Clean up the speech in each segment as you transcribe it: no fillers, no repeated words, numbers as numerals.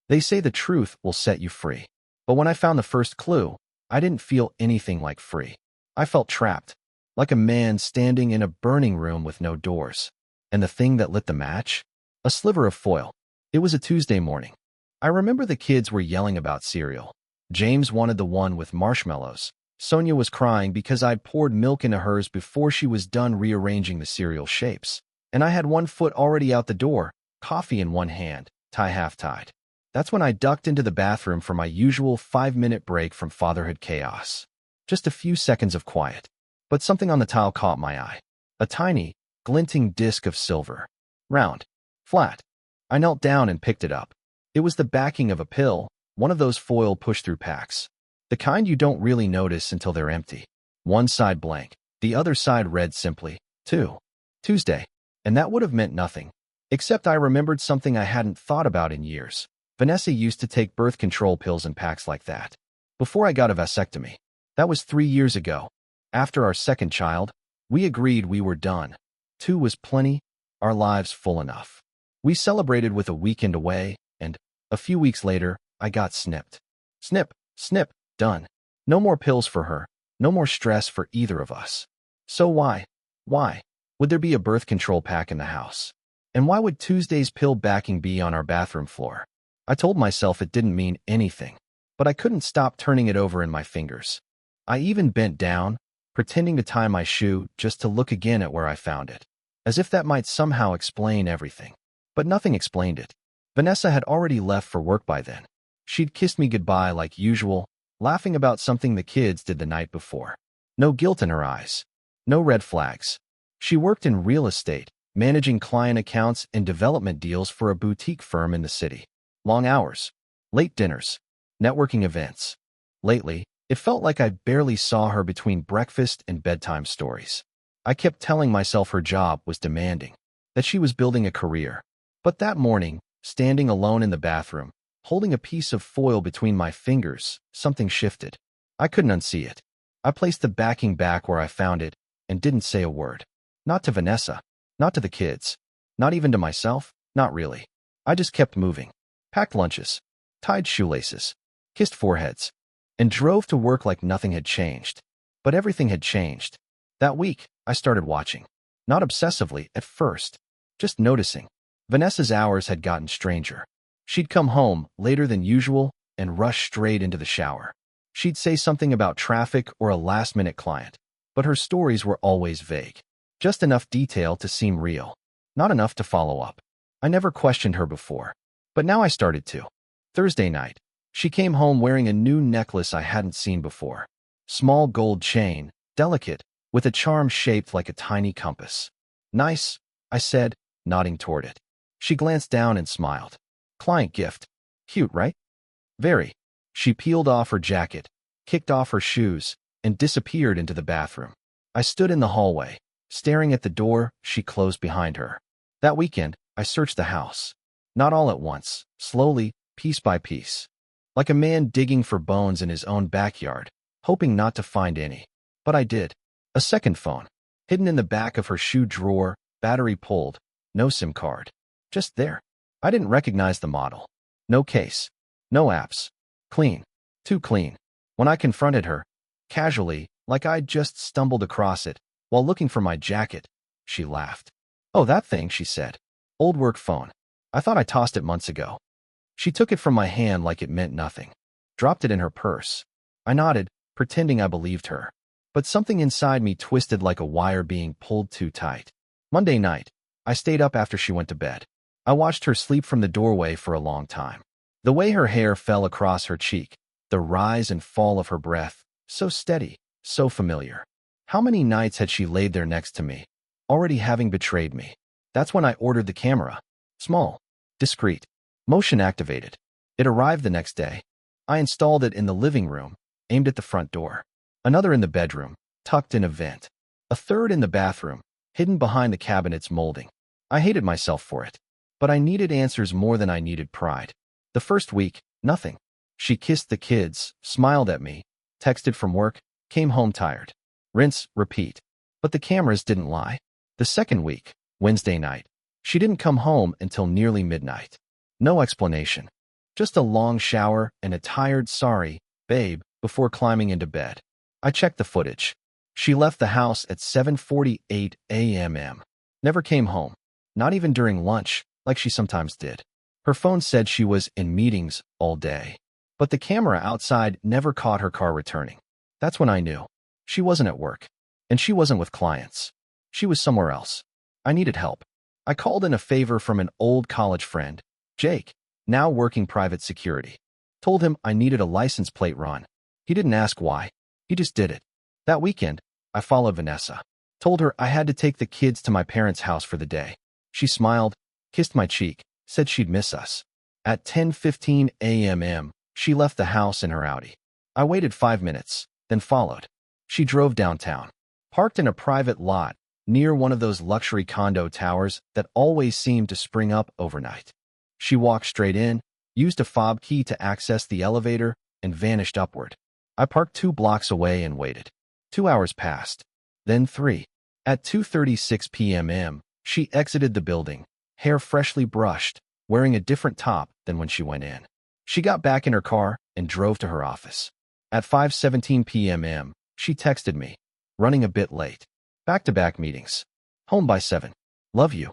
They say the truth will set you free. But when I found the first clue, I didn't feel anything like free. I felt trapped, like a man standing in a burning room with no doors. And the thing that lit the match? A sliver of foil. It was a Tuesday morning. I remember the kids were yelling about cereal. James wanted the one with marshmallows. Sonia was crying because I'd poured milk into hers before she was done rearranging the cereal shapes. And I had one foot already out the door, coffee in one hand, tie half-tied. That's when I ducked into the bathroom for my usual 5-minute break from fatherhood chaos. Just a few seconds of quiet. But something on the tile caught my eye. A tiny, glinting disc of silver. Round. Flat. I knelt down and picked it up. It was the backing of a pill, one of those foil push-through packs. The kind you don't really notice until they're empty. One side blank. The other side read simply, Tuesday. And that would have meant nothing. Except I remembered something I hadn't thought about in years. Vanessa used to take birth control pills in packs like that. Before I got a vasectomy. That was 3 years ago. After our second child, we agreed we were done. 2 was plenty, our lives full enough. We celebrated with a weekend away, and a few weeks later, I got snipped. Snip, snip, done. No more pills for her, no more stress for either of us. So why would there be a birth control pack in the house? And why would Tuesday's pill backing be on our bathroom floor? I told myself it didn't mean anything, but I couldn't stop turning it over in my fingers. I even bent down, pretending to tie my shoe just to look again at where I found it, as if that might somehow explain everything. But nothing explained it. Vanessa had already left for work by then. She'd kissed me goodbye like usual, laughing about something the kids did the night before. No guilt in her eyes. No red flags. She worked in real estate, managing client accounts and development deals for a boutique firm in the city. Long hours, late dinners, networking events. Lately, it felt like I barely saw her between breakfast and bedtime stories. I kept telling myself her job was demanding, that she was building a career. But that morning, standing alone in the bathroom, holding a piece of foil between my fingers, something shifted. I couldn't unsee it. I placed the backing back where I found it and didn't say a word. Not to Vanessa, not to the kids, not even to myself, not really. I just kept moving. Packed lunches, tied shoelaces, kissed foreheads, and drove to work like nothing had changed. But everything had changed. That week, I started watching. Not obsessively at first, just noticing. Vanessa's hours had gotten stranger. She'd come home later than usual and rush straight into the shower. She'd say something about traffic or a last-minute client, but her stories were always vague. Just enough detail to seem real, not enough to follow up. I never questioned her before, but now I started to. Thursday night, she came home wearing a new necklace I hadn't seen before. Small gold chain, delicate, with a charm shaped like a tiny compass. Nice, I said, nodding toward it. She glanced down and smiled. Client gift. Cute, right? Very. She peeled off her jacket, kicked off her shoes, and disappeared into the bathroom. I stood in the hallway, staring at the door she closed behind her. That weekend, I searched the house. Not all at once, slowly, piece by piece. Like a man digging for bones in his own backyard, hoping not to find any. But I did. A second phone, hidden in the back of her shoe drawer, battery pulled, no SIM card. Just there. I didn't recognize the model. No case. No apps. Clean. Too clean. When I confronted her, casually, like I'd just stumbled across it, while looking for my jacket, she laughed. Oh, that thing, she said. Old work phone. I thought I tossed it months ago. She took it from my hand like it meant nothing. Dropped it in her purse. I nodded, pretending I believed her. But something inside me twisted like a wire being pulled too tight. Monday night, I stayed up after she went to bed. I watched her sleep from the doorway for a long time. The way her hair fell across her cheek, the rise and fall of her breath, so steady, so familiar. How many nights had she laid there next to me, already having betrayed me? That's when I ordered the camera. Small, discreet, motion activated. It arrived the next day. I installed it in the living room, aimed at the front door. Another in the bedroom, tucked in a vent. A third in the bathroom, hidden behind the cabinet's molding. I hated myself for it. But I needed answers more than I needed pride. The first week, nothing. She kissed the kids, smiled at me, texted from work, came home tired. Rinse, repeat. But the cameras didn't lie. The second week, Wednesday night, she didn't come home until nearly midnight. No explanation. Just a long shower and a tired sorry, babe, before climbing into bed. I checked the footage. She left the house at 7:48 a.m. Never came home, not even during lunch, like she sometimes did. Her phone said she was in meetings all day, but the camera outside never caught her car returning. That's when I knew. She wasn't at work, and she wasn't with clients. She was somewhere else. I needed help. I called in a favor from an old college friend, Jake, now working private security. Told him I needed a license plate run. He didn't ask why. He just did it. That weekend, I followed Vanessa. Told her I had to take the kids to my parents' house for the day. She smiled, kissed my cheek, said she'd miss us. At 10:15 a.m., she left the house in her Audi. I waited 5 minutes, then followed. She drove downtown, parked in a private lot near one of those luxury condo towers that always seem to spring up overnight. She walked straight in, used a fob key to access the elevator, and vanished upward. I parked 2 blocks away and waited. 2 hours passed, then 3. At 2:36 p.m., she exited the building, hair freshly brushed, wearing a different top than when she went in. She got back in her car and drove to her office. At 5:17 p.m., she texted me, running a bit late. Back-to-back meetings. Home by 7. Love you.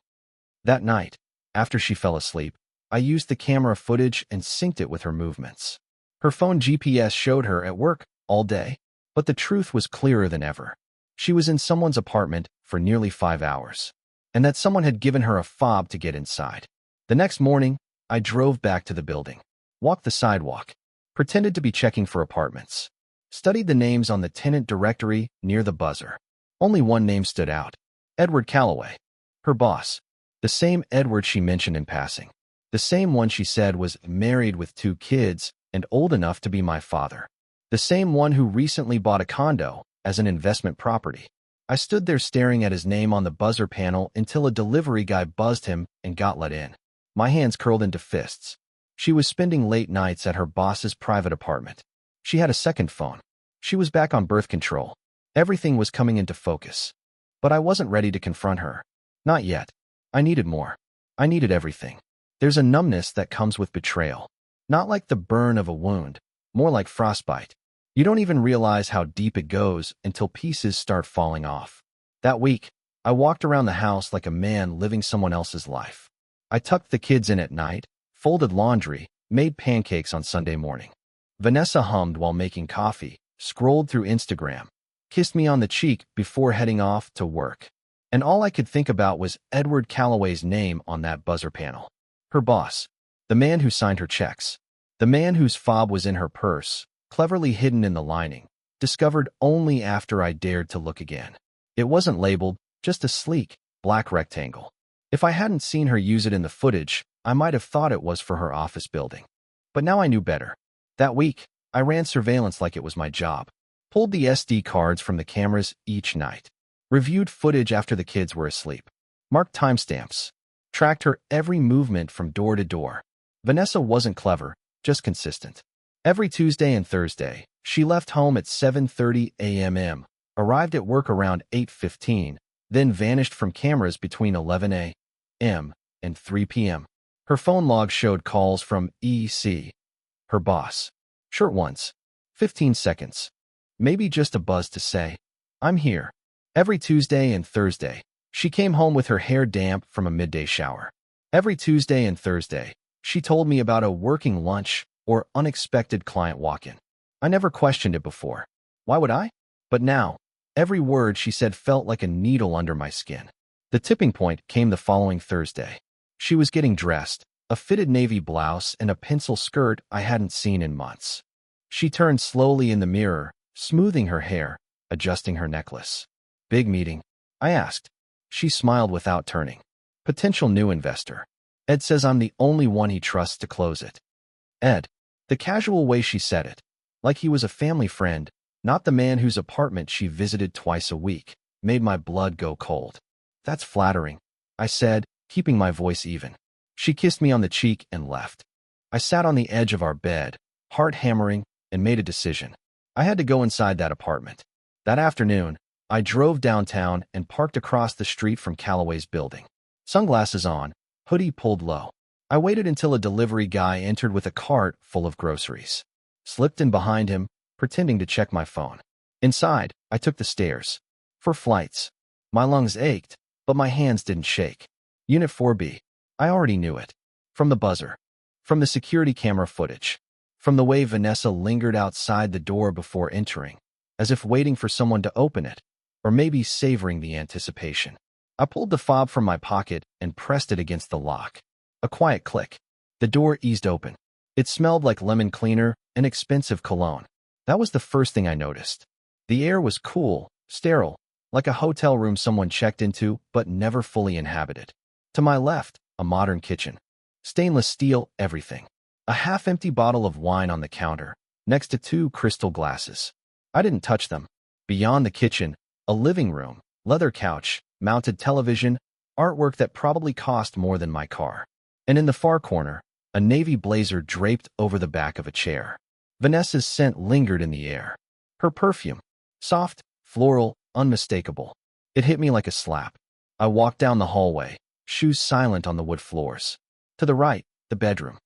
That night, after she fell asleep, I used the camera footage and synced it with her movements. Her phone GPS showed her at work all day, but the truth was clearer than ever. She was in someone's apartment for nearly 5 hours, and that someone had given her a fob to get inside. The next morning, I drove back to the building, walked the sidewalk, pretended to be checking for apartments, studied the names on the tenant directory near the buzzer. Only one name stood out: Edward Calloway. Her boss. The same Edward she mentioned in passing. The same one she said was married with 2 kids and old enough to be my father. The same one who recently bought a condo as an investment property. I stood there staring at his name on the buzzer panel until a delivery guy buzzed him and got let in. My hands curled into fists. She was spending late nights at her boss's private apartment. She had a second phone. She was back on birth control. Everything was coming into focus. But I wasn't ready to confront her. Not yet. I needed more. I needed everything. There's a numbness that comes with betrayal. Not like the burn of a wound, more like frostbite. You don't even realize how deep it goes until pieces start falling off. That week, I walked around the house like a man living someone else's life. I tucked the kids in at night, folded laundry, made pancakes on Sunday morning. Vanessa hummed while making coffee, scrolled through Instagram, kissed me on the cheek before heading off to work. And all I could think about was Edward Calloway's name on that buzzer panel. Her boss. The man who signed her checks. The man whose fob was in her purse, cleverly hidden in the lining, discovered only after I dared to look again. It wasn't labeled, just a sleek, black rectangle. If I hadn't seen her use it in the footage, I might have thought it was for her office building. But now I knew better. That week, I ran surveillance like it was my job. Pulled the SD cards from the cameras each night. Reviewed footage after the kids were asleep. Marked timestamps. Tracked her every movement from door to door. Vanessa wasn't clever, just consistent. Every Tuesday and Thursday, she left home at 7:30 a.m., arrived at work around 8:15, then vanished from cameras between 11 a.m. and 3 p.m. Her phone log showed calls from EC, her boss. Short ones. 15 seconds. Maybe just a buzz to say, "I'm here." Every Tuesday and Thursday, she came home with her hair damp from a midday shower. Every Tuesday and Thursday, she told me about a working lunch or unexpected client walk-in. I never questioned it before. Why would I? But now, every word she said felt like a needle under my skin. The tipping point came the following Thursday. She was getting dressed, a fitted navy blouse and a pencil skirt I hadn't seen in months. She turned slowly in the mirror, smoothing her hair, adjusting her necklace. "Big meeting?" I asked. She smiled without turning. "Potential new investor. Ed says I'm the only one he trusts to close it." Ed. The casual way she said it, like he was a family friend, not the man whose apartment she visited twice a week, made my blood go cold. "That's flattering," I said, keeping my voice even. She kissed me on the cheek and left. I sat on the edge of our bed, heart hammering, and made a decision. I had to go inside that apartment. That afternoon, I drove downtown and parked across the street from Calloway's building. Sunglasses on, hoodie pulled low. I waited until a delivery guy entered with a cart full of groceries. Slipped in behind him, pretending to check my phone. Inside, I took the stairs. For flights. My lungs ached, but my hands didn't shake. Unit 4B. I already knew it. From the buzzer. From the security camera footage. From the way Vanessa lingered outside the door before entering, as if waiting for someone to open it, or maybe savoring the anticipation. I pulled the fob from my pocket and pressed it against the lock. A quiet click. The door eased open. It smelled like lemon cleaner and expensive cologne. That was the first thing I noticed. The air was cool, sterile, like a hotel room someone checked into but never fully inhabited. To my left, a modern kitchen. Stainless steel, everything. A half-empty bottle of wine on the counter, next to 2 crystal glasses. I didn't touch them. Beyond the kitchen, a living room, leather couch, mounted television, artwork that probably cost more than my car. And in the far corner, a navy blazer draped over the back of a chair. Vanessa's scent lingered in the air. Her perfume. Soft, floral, unmistakable. It hit me like a slap. I walked down the hallway, shoes silent on the wood floors. To the right, the bedroom.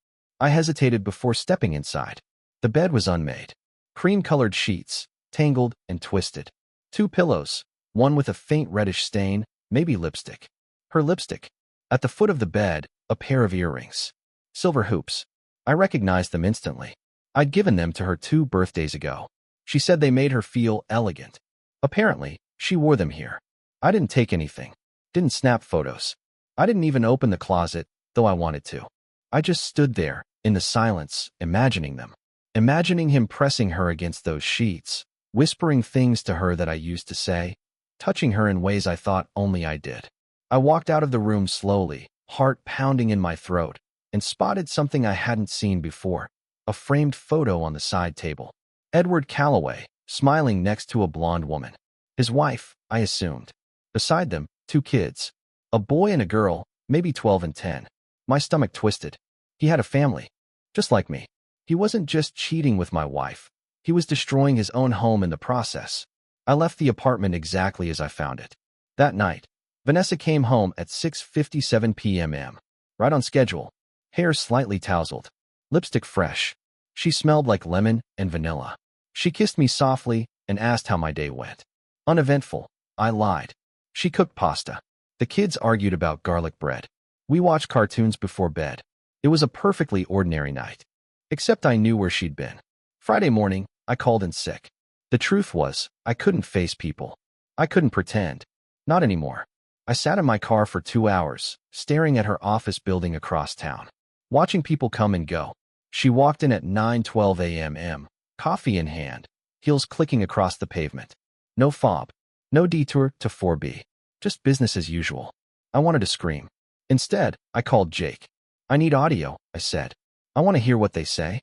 I hesitated before stepping inside. The bed was unmade. Cream-colored sheets, tangled and twisted. 2 pillows, one with a faint reddish stain, maybe lipstick. Her lipstick. At the foot of the bed, a pair of earrings. Silver hoops. I recognized them instantly. I'd given them to her 2 birthdays ago. She said they made her feel elegant. Apparently, she wore them here. I didn't take anything. Didn't snap photos. I didn't even open the closet, though I wanted to. I just stood there, in the silence, imagining them. Imagining him pressing her against those sheets, whispering things to her that I used to say, touching her in ways I thought only I did. I walked out of the room slowly, heart pounding in my throat, and spotted something I hadn't seen before. A framed photo on the side table. Edward Calloway, smiling next to a blonde woman. His wife, I assumed. Beside them, 2 kids. A boy and a girl, maybe 12 and 10. My stomach twisted. He had a family. Just like me. He wasn't just cheating with my wife. He was destroying his own home in the process. I left the apartment exactly as I found it. That night, Vanessa came home at 6:57 p.m. Right on schedule. Hair slightly tousled. Lipstick fresh. She smelled like lemon and vanilla. She kissed me softly and asked how my day went. Uneventful. I lied. She cooked pasta. The kids argued about garlic bread. We watched cartoons before bed. It was a perfectly ordinary night. Except I knew where she'd been. Friday morning, I called in sick. The truth was, I couldn't face people. I couldn't pretend. Not anymore. I sat in my car for 2 hours, staring at her office building across town. Watching people come and go. She walked in at 9:12 a.m., coffee in hand, heels clicking across the pavement. No fob. No detour to 4B. Just business as usual. I wanted to scream. Instead, I called Jake. I need audio, I said. I want to hear what they say.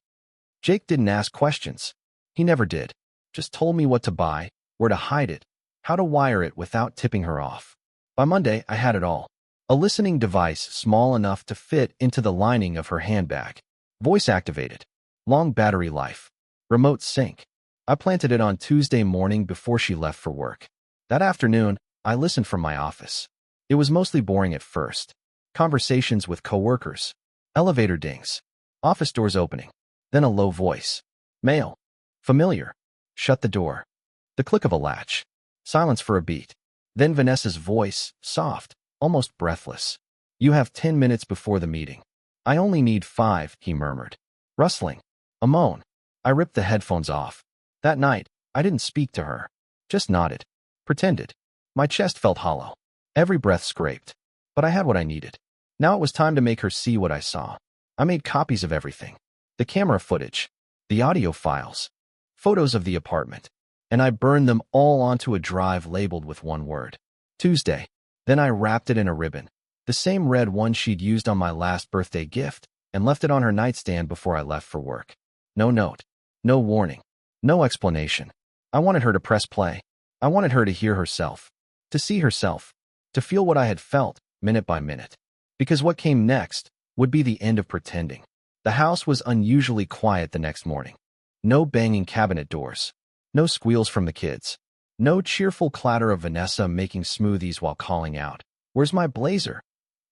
Jake didn't ask questions. He never did. Just told me what to buy, where to hide it, how to wire it without tipping her off. By Monday, I had it all. A listening device small enough to fit into the lining of her handbag. Voice activated. Long battery life. Remote sync. I planted it on Tuesday morning before she left for work. That afternoon, I listened from my office. It was mostly boring at first. Conversations with coworkers. Elevator dings. Office doors opening. Then a low voice. Mail. Familiar. Shut the door. The click of a latch. Silence for a beat. Then Vanessa's voice, soft, almost breathless. You have 10 minutes before the meeting. I only need 5, he murmured. Rustling. A moan. I ripped the headphones off. That night, I didn't speak to her. Just nodded. Pretended. My chest felt hollow. Every breath scraped. But I had what I needed. Now it was time to make her see what I saw. I made copies of everything. The camera footage. The audio files. Photos of the apartment. And I burned them all onto a drive labeled with one word. Tuesday. Then I wrapped it in a ribbon. The same red one she'd used on my last birthday gift, and left it on her nightstand before I left for work. No note. No warning. No explanation. I wanted her to press play. I wanted her to hear herself. To see herself. To feel what I had felt, minute by minute. Because what came next would be the end of pretending. The house was unusually quiet the next morning. No banging cabinet doors. No squeals from the kids. No cheerful clatter of Vanessa making smoothies while calling out, "Where's my blazer?"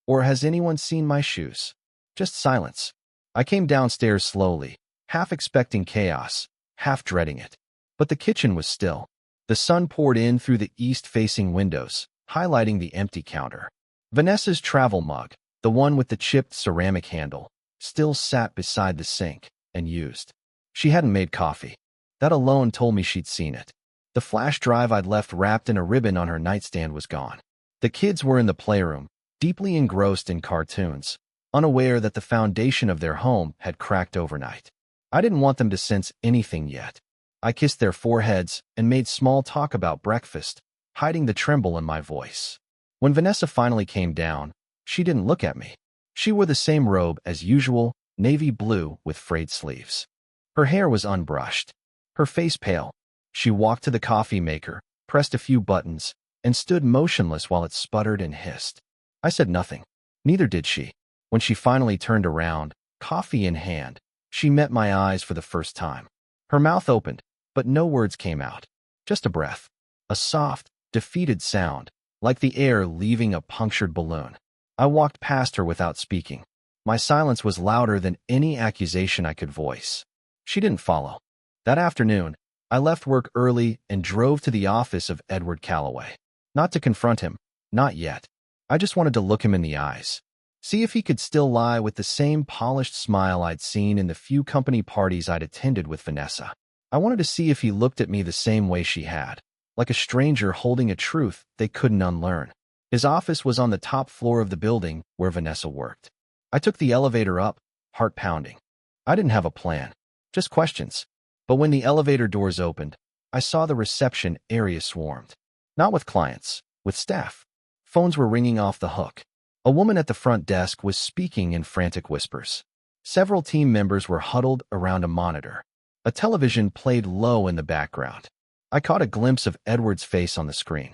Or "Has anyone seen my shoes?" Just silence. I came downstairs slowly, half expecting chaos, half dreading it. But the kitchen was still. The sun poured in through the east-facing windows, highlighting the empty counter. Vanessa's travel mug, the one with the chipped ceramic handle, still sat beside the sink, and used. She hadn't made coffee. That alone told me she'd seen it. The flash drive I'd left wrapped in a ribbon on her nightstand was gone. The kids were in the playroom, deeply engrossed in cartoons, unaware that the foundation of their home had cracked overnight. I didn't want them to sense anything yet. I kissed their foreheads and made small talk about breakfast, hiding the tremble in my voice. When Vanessa finally came down, she didn't look at me. She wore the same robe as usual, navy blue with frayed sleeves. Her hair was unbrushed, her face pale. She walked to the coffee maker, pressed a few buttons, and stood motionless while it sputtered and hissed. I said nothing. Neither did she. When she finally turned around, coffee in hand, she met my eyes for the first time. Her mouth opened, but no words came out. Just a breath. A soft, defeated sound, like the air leaving a punctured balloon. I walked past her without speaking. My silence was louder than any accusation I could voice. She didn't follow. That afternoon, I left work early and drove to the office of Edward Calloway. Not to confront him, not yet. I just wanted to look him in the eyes. See if he could still lie with the same polished smile I'd seen in the few company parties I'd attended with Vanessa. I wanted to see if he looked at me the same way she had, like a stranger holding a truth they couldn't unlearn. His office was on the top floor of the building where Vanessa worked. I took the elevator up, heart pounding. I didn't have a plan, just questions. But when the elevator doors opened, I saw the reception area swarmed. Not with clients, with staff. Phones were ringing off the hook. A woman at the front desk was speaking in frantic whispers. Several team members were huddled around a monitor. A television played low in the background. I caught a glimpse of Edward's face on the screen.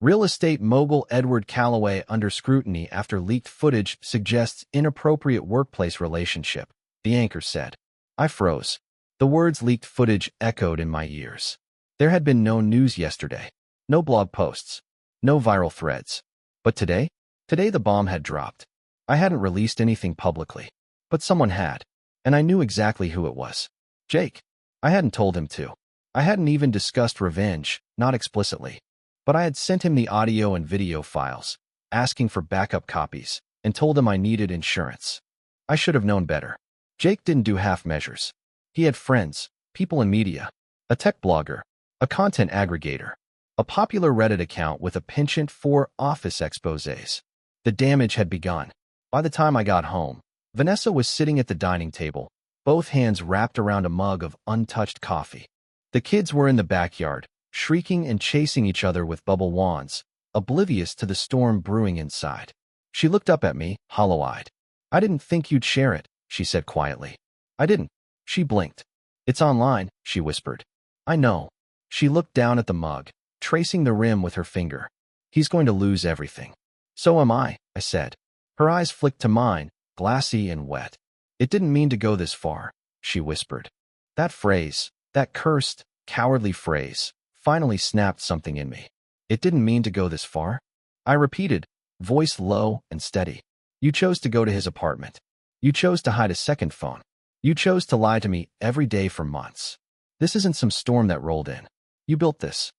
Real estate mogul Edward Calloway under scrutiny after leaked footage suggests inappropriate workplace relationship, the anchor said. I froze. The words leaked footage echoed in my ears. There had been no news yesterday. No blog posts. No viral threads. But today? Today the bomb had dropped. I hadn't released anything publicly. But someone had. And I knew exactly who it was. Jake. I hadn't told him to. I hadn't even discussed revenge, not explicitly. But I had sent him the audio and video files, asking for backup copies, and told him I needed insurance. I should have known better. Jake didn't do half measures. He had friends, people in media, a tech blogger, a content aggregator, a popular Reddit account with a penchant for office exposés. The damage had begun. By the time I got home, Vanessa was sitting at the dining table, both hands wrapped around a mug of untouched coffee. The kids were in the backyard, shrieking and chasing each other with bubble wands, oblivious to the storm brewing inside. She looked up at me, hollow-eyed. I didn't think you'd share it, she said quietly. I didn't. She blinked. It's online, she whispered. I know. She looked down at the mug, tracing the rim with her finger. He's going to lose everything. So am I said. Her eyes flicked to mine, glassy and wet. It didn't mean to go this far, she whispered. That phrase, that cursed, cowardly phrase, finally snapped something in me. It didn't mean to go this far? I repeated, voice low and steady. You chose to go to his apartment. You chose to hide a second phone. You chose to lie to me every day for months. This isn't some storm that rolled in. You built this.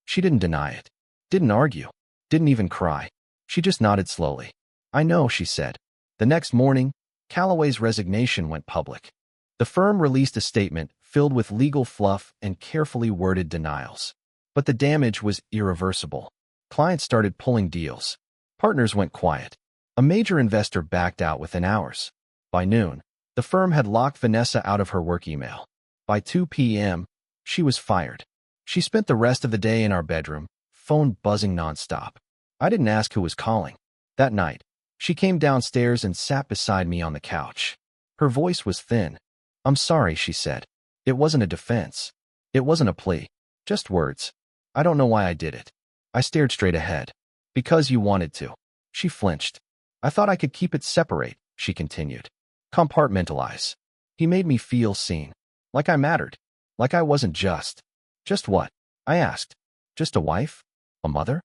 She didn't deny it. Didn't argue. Didn't even cry. She just nodded slowly. I know, she said. The next morning, Calloway's resignation went public. The firm released a statement filled with legal fluff and carefully worded denials. But the damage was irreversible. Clients started pulling deals. Partners went quiet. A major investor backed out within hours. By noon, the firm had locked Vanessa out of her work email. By 2 p.m., she was fired. She spent the rest of the day in our bedroom, phone buzzing nonstop. I didn't ask who was calling. That night, she came downstairs and sat beside me on the couch. Her voice was thin. I'm sorry, she said. It wasn't a defense. It wasn't a plea. Just words. I don't know why I did it. I stared straight ahead. Because you wanted to. She flinched. I thought I could keep it separate, she continued. Compartmentalize. He made me feel seen. Like I mattered. Like I wasn't just. Just what? I asked. Just a wife? A mother?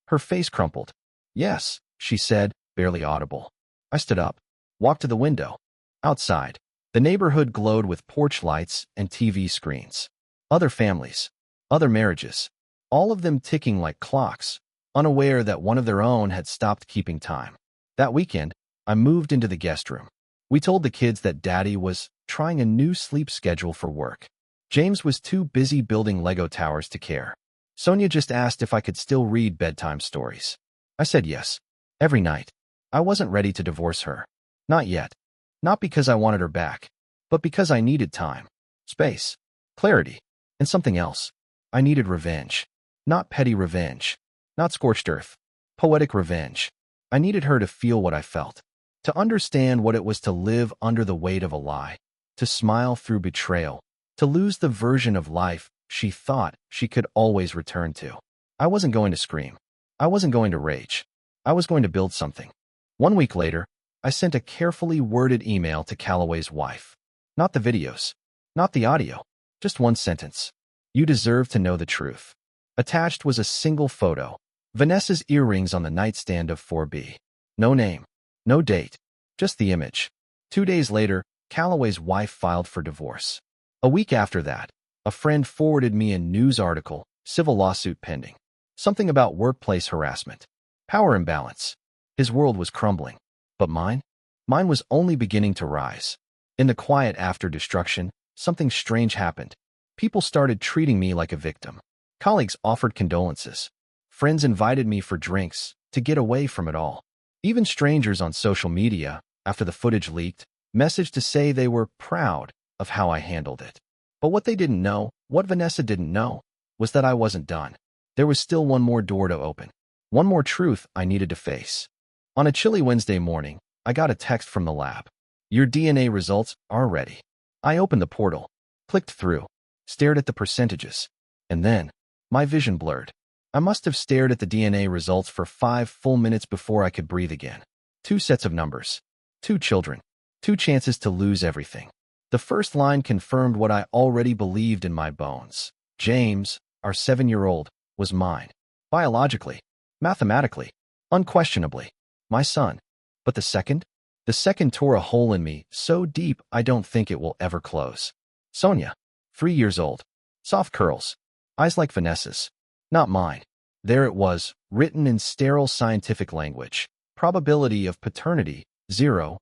Her face crumpled. Yes, she said, barely audible. I stood up. Walked to the window. Outside, the neighborhood glowed with porch lights and TV screens. Other families, other marriages, all of them ticking like clocks, unaware that one of their own had stopped keeping time. That weekend, I moved into the guest room. We told the kids that Daddy was trying a new sleep schedule for work. James was too busy building Lego towers to care. Sonia just asked if I could still read bedtime stories. I said yes. Every night. I wasn't ready to divorce her. Not yet. Not because I wanted her back, but because I needed time, space, clarity, and something else. I needed revenge. Not petty revenge. Not scorched earth. Poetic revenge. I needed her to feel what I felt. To understand what it was to live under the weight of a lie. To smile through betrayal. To lose the version of life she thought she could always return to. I wasn't going to scream. I wasn't going to rage. I was going to build something. 1 week later, I sent a carefully worded email to Calloway's wife. Not the videos. Not the audio. Just one sentence. You deserve to know the truth. Attached was a single photo. Vanessa's earrings on the nightstand of 4B. No name. No date. Just the image. 2 days later, Calloway's wife filed for divorce. A week after that, a friend forwarded me a news article, civil lawsuit pending. Something about workplace harassment. Power imbalance. His world was crumbling. But mine? Mine was only beginning to rise. In the quiet after destruction, something strange happened. People started treating me like a victim. Colleagues offered condolences. Friends invited me for drinks to get away from it all. Even strangers on social media, after the footage leaked, messaged to say they were proud of how I handled it. But what they didn't know, what Vanessa didn't know, was that I wasn't done. There was still one more door to open. One more truth I needed to face. On a chilly Wednesday morning, I got a text from the lab. Your DNA results are ready. I opened the portal, clicked through, stared at the percentages, and then my vision blurred. I must have stared at the DNA results for 5 full minutes before I could breathe again. 2 sets of numbers. 2 children. 2 chances to lose everything. The first line confirmed what I already believed in my bones. James, our 7-year-old, was mine. Biologically, mathematically, unquestionably, my son. But the second? The second tore a hole in me so deep I don't think it will ever close. Sonia, 3 years old. Soft curls. Eyes like Vanessa's. Not mine. There it was, written in sterile scientific language. Probability of paternity, 0%.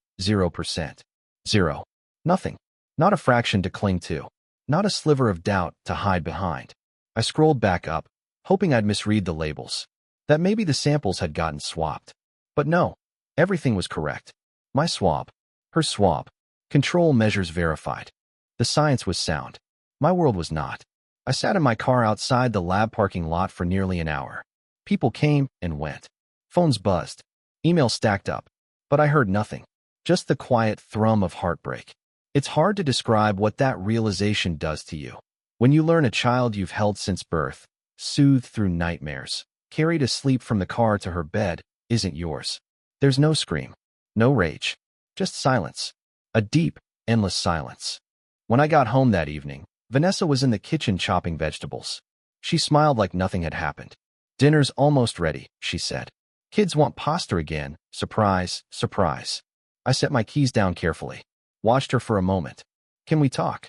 0. Nothing. Not a fraction to cling to. Not a sliver of doubt to hide behind. I scrolled back up, hoping I'd misread the labels. That maybe the samples had gotten swapped. But no, everything was correct. My swab. Her swab. Control measures verified. The science was sound. My world was not. I sat in my car outside the lab parking lot for nearly an hour. People came and went. Phones buzzed. Emails stacked up. But I heard nothing. Just the quiet thrum of heartbreak. It's hard to describe what that realization does to you. When you learn a child you've held since birth, soothed through nightmares, carried asleep from the car to her bed, isn't yours. There's no scream. No rage. Just silence. A deep, endless silence. When I got home that evening, Vanessa was in the kitchen chopping vegetables. She smiled like nothing had happened. Dinner's almost ready, she said. Kids want pasta again. Surprise, surprise. I set my keys down carefully. Watched her for a moment. Can we talk?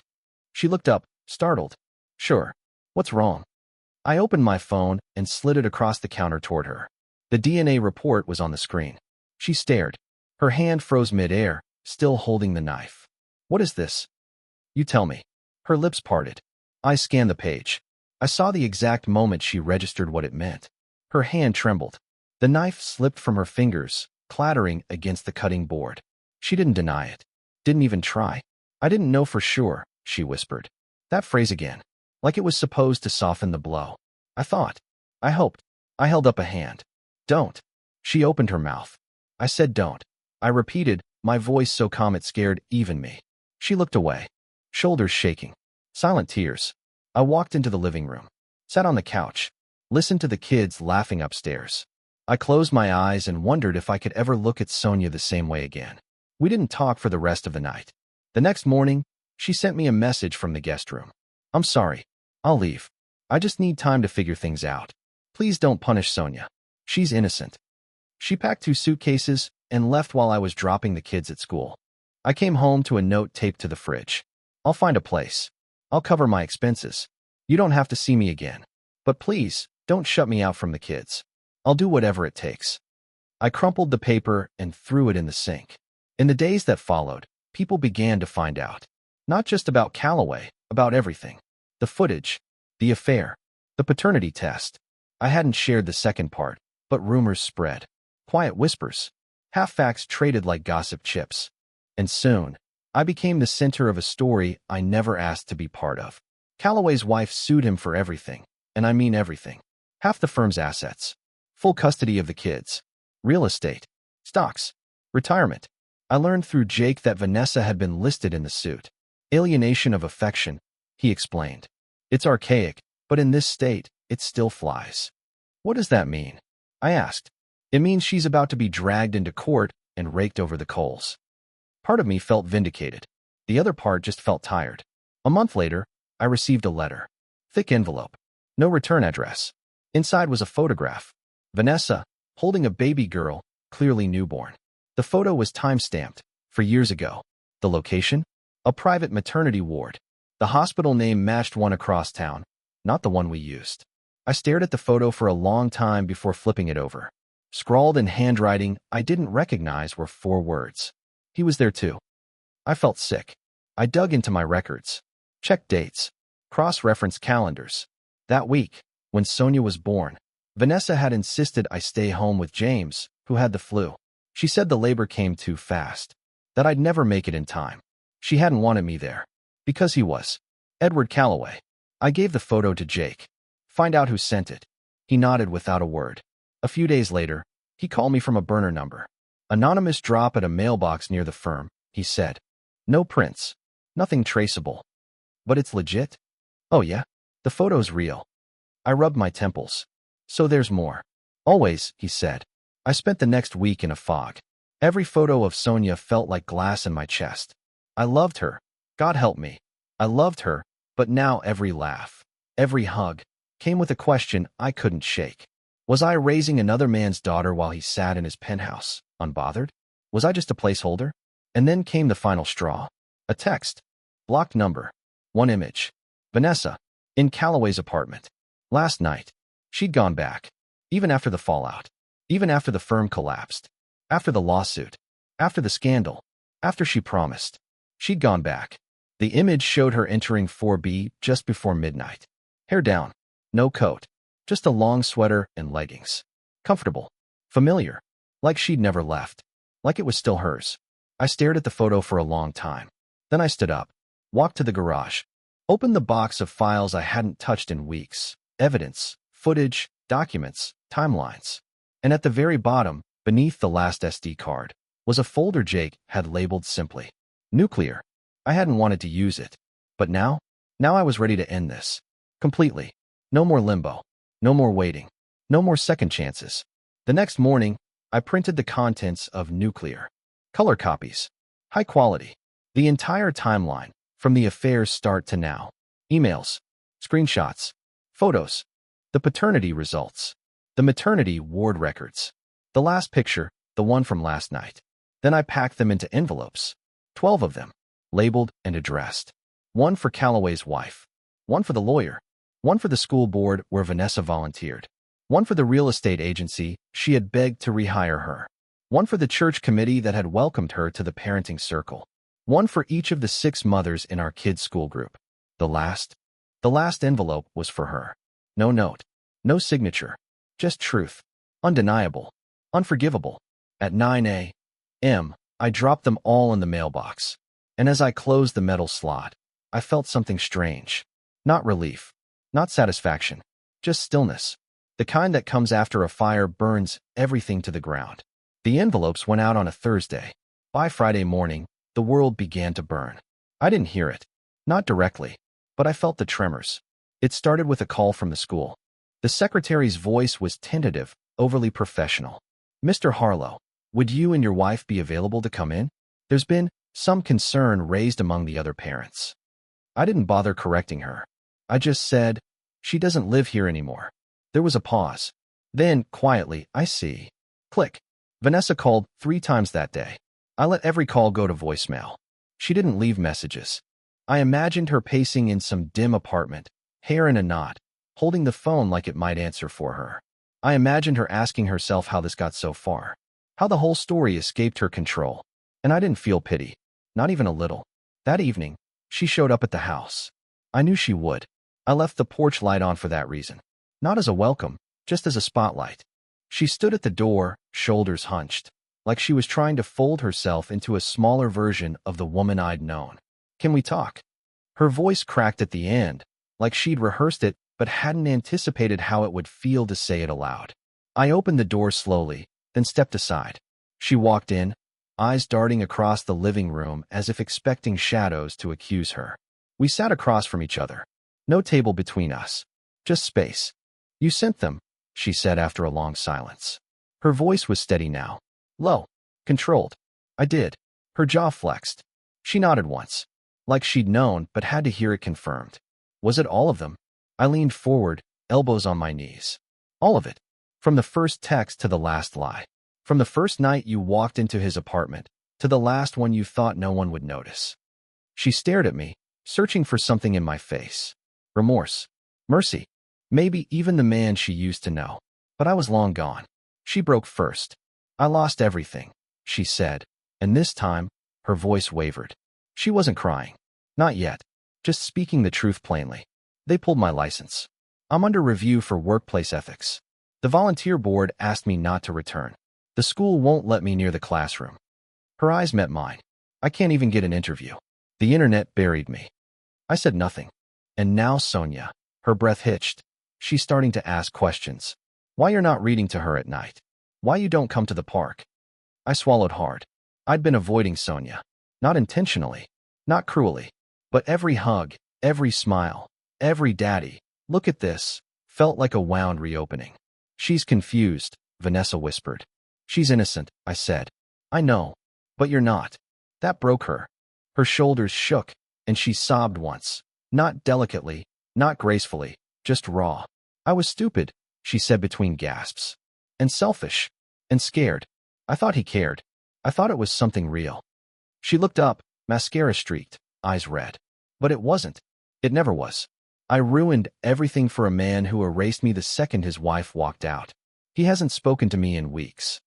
She looked up, startled. Sure. What's wrong? I opened my phone and slid it across the counter toward her. The DNA report was on the screen. She stared. Her hand froze mid-air, still holding the knife. What is this? You tell me. Her lips parted. I scanned the page. I saw the exact moment she registered what it meant. Her hand trembled. The knife slipped from her fingers, clattering against the cutting board. She didn't deny it. Didn't even try. I didn't know for sure, she whispered. That phrase again. Like it was supposed to soften the blow. I thought. I hoped. I held up a hand. Don't. She opened her mouth. I said don't. I repeated, my voice so calm it scared even me. She looked away. Shoulders shaking. Silent tears. I walked into the living room. Sat on the couch. Listened to the kids laughing upstairs. I closed my eyes and wondered if I could ever look at Sonia the same way again. We didn't talk for the rest of the night. The next morning, she sent me a message from the guest room. I'm sorry. I'll leave. I just need time to figure things out. Please don't punish Sonia. She's innocent. She packed 2 suitcases and left while I was dropping the kids at school. I came home to a note taped to the fridge. I'll find a place. I'll cover my expenses. You don't have to see me again. But please, don't shut me out from the kids. I'll do whatever it takes. I crumpled the paper and threw it in the sink. In the days that followed, people began to find out. Not just about Calloway, about everything. The footage, the affair, the paternity test. I hadn't shared the second part, but rumors spread. Quiet whispers. Half-facts traded like gossip chips. And soon, I became the center of a story I never asked to be part of. Calloway's wife sued him for everything, and I mean everything. Half the firm's assets. Full custody of the kids. Real estate. Stocks. Retirement. I learned through Jake that Vanessa had been listed in the suit. Alienation of affection, he explained. It's archaic, but in this state, it still flies. What does that mean? I asked. It means she's about to be dragged into court and raked over the coals. Part of me felt vindicated. The other part just felt tired. A month later, I received a letter. Thick envelope. No return address. Inside was a photograph. Vanessa, holding a baby girl, clearly newborn. The photo was time-stamped, for years ago. The location? A private maternity ward. The hospital name matched one across town, not the one we used. I stared at the photo for a long time before flipping it over. Scrawled in handwriting I didn't recognize were 4 words. He was there too. I felt sick. I dug into my records. Checked dates. Cross-referenced calendars. That week, when Sonia was born, Vanessa had insisted I stay home with James, who had the flu. She said the labor came too fast, that I'd never make it in time. She hadn't wanted me there. Because he was Edward Calloway. I gave the photo to Jake. Find out who sent it. He nodded without a word. A few days later, he called me from a burner number. Anonymous drop at a mailbox near the firm, he said. No prints. Nothing traceable. But it's legit? Oh yeah? The photo's real. I rubbed my temples. So there's more. Always, he said. I spent the next week in a fog. Every photo of Sonia felt like glass in my chest. I loved her. God help me. I loved her, but now every laugh, every hug, came with a question I couldn't shake. Was I raising another man's daughter while he sat in his penthouse, unbothered? Was I just a placeholder? And then came the final straw. A text. Blocked number. 1 image. Vanessa. In Calloway's apartment. Last night. She'd gone back. Even after the fallout. Even after the firm collapsed. After the lawsuit. After the scandal. After she promised. She'd gone back. The image showed her entering 4B just before midnight. Hair down. No coat. Just a long sweater and leggings. Comfortable. Familiar. Like she'd never left. Like it was still hers. I stared at the photo for a long time. Then I stood up. Walked to the garage. Opened the box of files I hadn't touched in weeks. Evidence. Footage. Documents. Timelines. And at the very bottom, beneath the last SD card, was a folder Jake had labeled simply Nuclear. I hadn't wanted to use it. But now I was ready to end this. Completely. No more limbo. No more waiting. No more second chances. The next morning, I printed the contents of Nuclear. Color copies. High quality. The entire timeline, from the affair's start to now. Emails. Screenshots. Photos. The paternity results. The maternity ward records. The last picture, the one from last night. Then I packed them into envelopes. 12 of them. Labeled and addressed. One for Calloway's wife. One for the lawyer. One for the school board where Vanessa volunteered. One for the real estate agency she had begged to rehire her. One for the church committee that had welcomed her to the parenting circle. One for each of the 6 mothers in our kids' school group. The last envelope was for her. No note. No signature. Just truth. Undeniable. Unforgivable. At 9 a.m., I dropped them all in the mailbox. And as I closed the metal slot, I felt something strange. Not relief. Not satisfaction. Just stillness. The kind that comes after a fire burns everything to the ground. The envelopes went out on a Thursday. By Friday morning, the world began to burn. I didn't hear it. Not directly. But I felt the tremors. It started with a call from the school. The secretary's voice was tentative, overly professional. Mr. Harlow, would you and your wife be available to come in? There's been some concern raised among the other parents. I didn't bother correcting her. I just said, she doesn't live here anymore. There was a pause. Then, quietly, I see. Click. Vanessa called 3 times that day. I let every call go to voicemail. She didn't leave messages. I imagined her pacing in some dim apartment, hair in a knot, holding the phone like it might answer for her. I imagined her asking herself how this got so far, how the whole story escaped her control. And I didn't feel pity, not even a little. That evening, she showed up at the house. I knew she would. I left the porch light on for that reason. Not as a welcome, just as a spotlight. She stood at the door, shoulders hunched, like she was trying to fold herself into a smaller version of the woman I'd known. "Can we talk?" Her voice cracked at the end, like she'd rehearsed it but hadn't anticipated how it would feel to say it aloud. I opened the door slowly, then stepped aside. She walked in, eyes darting across the living room as if expecting shadows to accuse her. We sat across from each other. No table between us. Just space. "You sent them," she said after a long silence. Her voice was steady now. Low. Controlled. "I did." Her jaw flexed. She nodded once, like she'd known but had to hear it confirmed. "Was it all of them?" I leaned forward, elbows on my knees. "All of it. From the first text to the last lie. From the first night you walked into his apartment, to the last one you thought no one would notice." She stared at me, searching for something in my face. Remorse. Mercy. Maybe even the man she used to know. But I was long gone. She broke first. "I lost everything," she said, and this time, her voice wavered. She wasn't crying. Not yet. Just speaking the truth plainly. "They pulled my license. I'm under review for workplace ethics. The volunteer board asked me not to return. The school won't let me near the classroom." Her eyes met mine. "I can't even get an interview. The internet buried me." I said nothing. "And now Sonia." Her breath hitched. "She's starting to ask questions. Why you're not reading to her at night. Why you don't come to the park." I swallowed hard. I'd been avoiding Sonia. Not intentionally. Not cruelly. But every hug, every smile, every daddy, look at this, felt like a wound reopening. "She's confused," Vanessa whispered. "She's innocent," I said. "I know. But you're not." That broke her. Her shoulders shook, and she sobbed once. Not delicately, not gracefully, just raw. "I was stupid," she said between gasps. "And selfish. And scared. I thought he cared. I thought it was something real." She looked up, mascara streaked, eyes red. "But it wasn't. It never was. I ruined everything for a man who erased me the second his wife walked out. He hasn't spoken to me in weeks."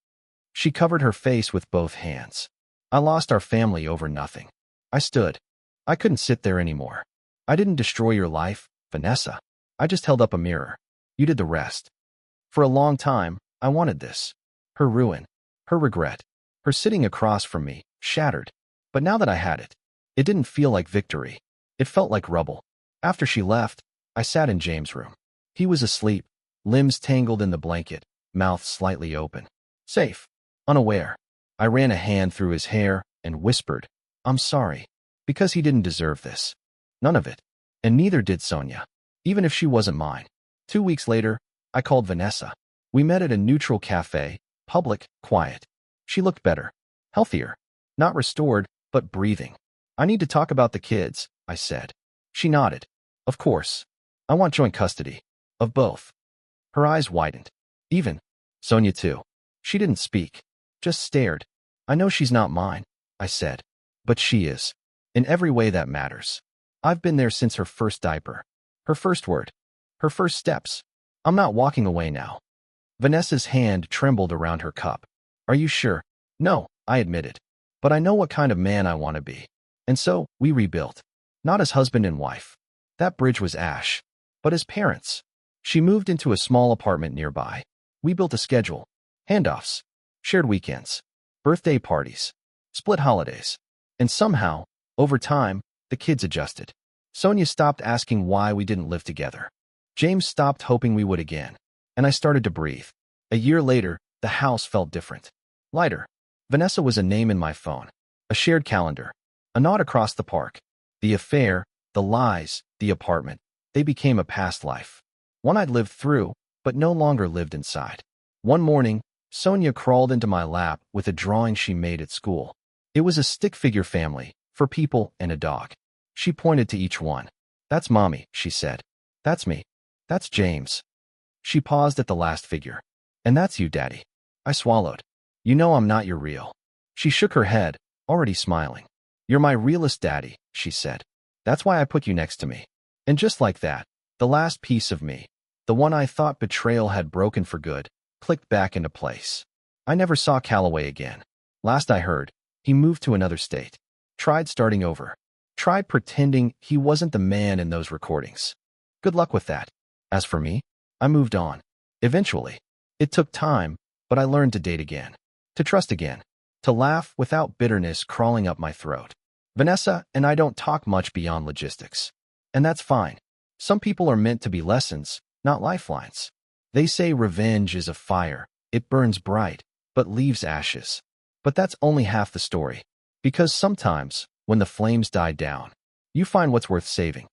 She covered her face with both hands. "I lost our family over nothing." I stood. I couldn't sit there anymore. "I didn't destroy your life, Vanessa. I just held up a mirror. You did the rest." For a long time, I wanted this. Her ruin. Her regret. Her sitting across from me, shattered. But now that I had it, it didn't feel like victory. It felt like rubble. After she left, I sat in James' room. He was asleep, limbs tangled in the blanket, mouth slightly open. Safe. Unaware. I ran a hand through his hair and whispered, "I'm sorry." Because he didn't deserve this. None of it. And neither did Sonia. Even if she wasn't mine. 2 weeks later, I called Vanessa. We met at a neutral cafe, public, quiet. She looked better. Healthier. Not restored, but breathing. "I need to talk about the kids," I said. She nodded. "Of course. I want joint custody. Of both." Her eyes widened. "Even Sonia too." She didn't speak. Just stared. "I know she's not mine," I said. "But she is. In every way that matters. I've been there since her first diaper. Her first word. Her first steps. I'm not walking away now." Vanessa's hand trembled around her cup. "Are you sure?" "No," I admitted. "But I know what kind of man I want to be." And so, we rebuilt. Not as husband and wife. That bridge was ash. But as parents. She moved into a small apartment nearby. We built a schedule. Handoffs. Shared weekends. Birthday parties. Split holidays. And somehow, over time, the kids adjusted. Sonia stopped asking why we didn't live together. James stopped hoping we would again. And I started to breathe. A year later, the house felt different. Lighter. Vanessa was a name in my phone. A shared calendar. A nod across the park. The affair, the lies, the apartment. They became a past life. One I'd lived through, but no longer lived inside. One morning, Sonia crawled into my lap with a drawing she made at school. It was a stick figure family, for people and a dog. She pointed to each one. "That's Mommy," she said. "That's me. That's James." She paused at the last figure. "And that's you, Daddy." I swallowed. You know I'm not your real. She shook her head, already smiling. You're my realest daddy, she said. That's why I put you next to me. And just like that, the last piece of me, the one I thought betrayal had broken for good, clicked back into place. I never saw Calloway again. Last I heard, he moved to another state. Tried starting over. Tried pretending he wasn't the man in those recordings. Good luck with that. As for me, I moved on. Eventually. It took time, but I learned to date again. To trust again. To laugh without bitterness crawling up my throat. Vanessa and I don't talk much beyond logistics. And that's fine. Some people are meant to be lessons, not lifelines. They say revenge is a fire. It burns bright, but leaves ashes. But that's only half the story. Because sometimes, when the flames die down, you find what's worth saving.